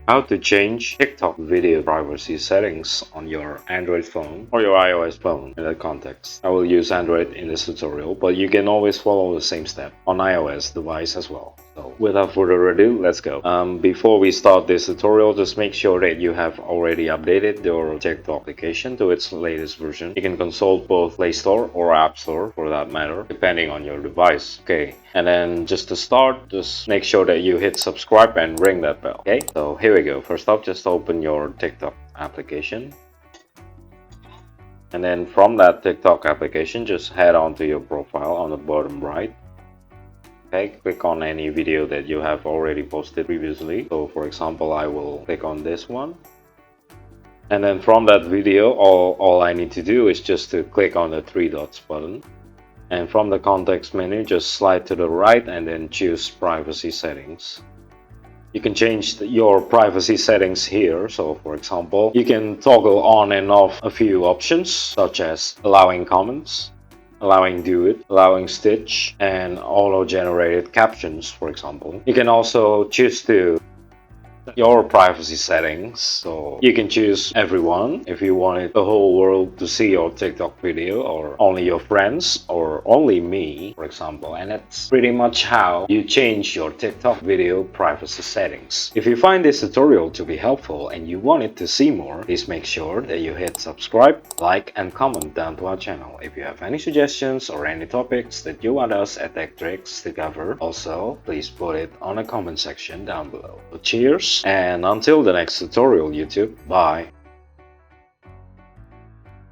How to change TikTok video privacy settings on your Android phone or your iOS phone in that context. I will use Android in this tutorial, but you can always follow the same step on iOS device as well. So without further ado, let's go. Before we start this tutorial, just make sure that you have already updated your TikTok application to its latest version. You can consult both Play Store or App Store for that matter, depending on your device. Okay, and then just to start, just make sure that you hit subscribe and ring that bell. Okay, so here we go. First up, just open your TikTok application. And then from that TikTok application, just head on to your profile on the bottom right. Okay, click on any video that you have already posted previously. So for example, I will click on this one. And then from that video, all I need to do is just to click on the three dots button. And from the context menu, just slide to the right and then choose privacy settings. You can change your privacy settings here. So for example, you can toggle on and off a few options such as allowing comments, allowing do it, allowing stitch, and auto-generated captions, for example. You can also choose to your privacy settings, so you can choose everyone if you wanted the whole world to see your TikTok video, or only your friends, or only me, for example. And that's pretty much how you change your TikTok video privacy settings. If you find this tutorial to be helpful and you wanted to see more, please make sure that you hit subscribe, like, and comment down to our channel. If you have any suggestions or any topics that you want us at TechTricks to cover, also please put it on the comment section down below. So cheers, and until the next tutorial, YouTube. Bye.